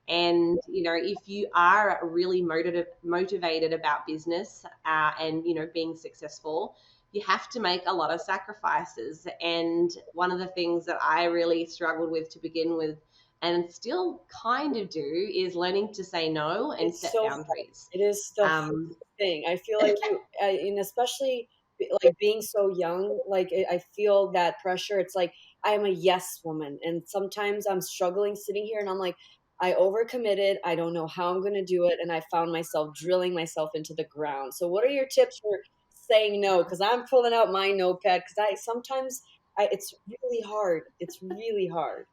And, if you are really motivated about business, and, being successful, you have to make a lot of sacrifices. And one of the things that I really struggled with to begin with, and still kind of do, is learning to say no and It's set so hard. boundaries. It is the hardest Um, thing. I feel like and especially like being so young, like I feel that pressure. It's like I'm a yes woman, and sometimes I'm struggling sitting here, and I'm like, I overcommitted. I don't know how I'm going to do it, and I found myself drilling myself into the ground. So, what are your tips for saying no? Because I'm pulling out my notepad because I sometimes it's really hard. It's really hard.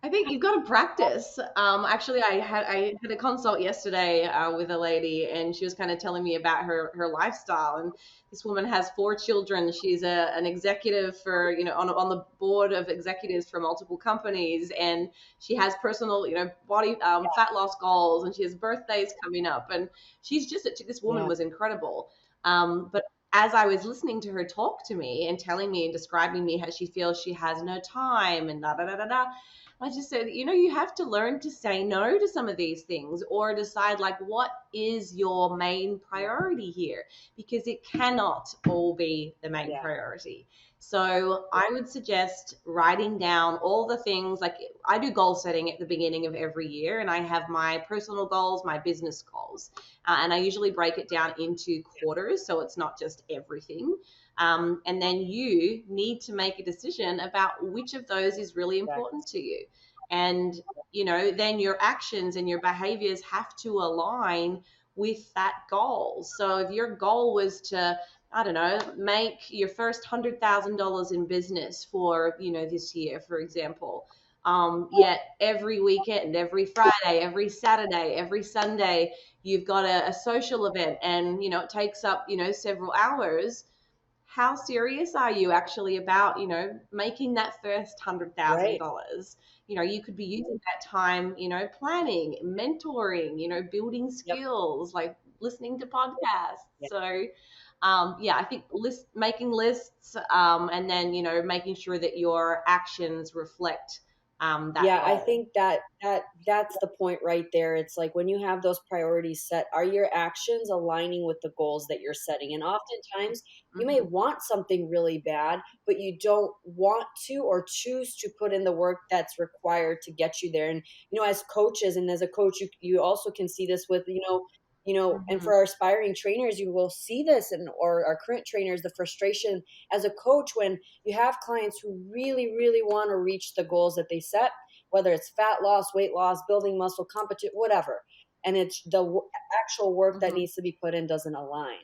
I think you've got to practice. Actually, I had a consult yesterday with a lady, and she was kind of telling me about her lifestyle. And this woman has 4 children. She's an executive for, on the board of executives for multiple companies, and she has personal, body fat loss goals, and she has birthdays coming up. And this woman Yeah, was incredible. But as I was listening to her talk to me and telling me and describing me how she feels she has no time and da da da da da, I just said, you have to learn to say no to some of these things, or decide like what is your main priority here, because it cannot all be the main yeah, priority. So I would suggest writing down all the things. Like, I do goal setting at the beginning of every year, and I have my personal goals, my business goals, and I usually break it down into quarters, so it's not just everything. And then you need to make a decision about which of those is really important exactly. to you. And, then your actions and your behaviors have to align with that goal. So if your goal was to, I don't know, make your first $100,000 in business for, this year, for example, yet every weekend, every Friday, every Saturday, every Sunday, you've got a social event, and, it takes up, several hours. How serious are you actually about, making that first hundred thousand Right. dollars? You could be using that time, planning, mentoring, building Yep. skills, like listening to podcasts. Yeah. So, yeah, I think making lists, and then, making sure that your actions reflect that Yeah, I goal. think that's the point right there. It's like when you have those priorities set, are your actions aligning with the goals that you're setting? And oftentimes you may Hmm. want something really bad, but you don't want to or choose to put in the work that's required to get you there. And as coaches and as a coach, you also can see this with, and Hmm. for our aspiring trainers, you will see this, and or our current trainers, the frustration as a coach when you have clients who really, really want to reach the goals that they set, whether it's fat loss, weight loss, building muscle, competition, whatever. And it's the actual work that Hmm. needs to be put in doesn't align.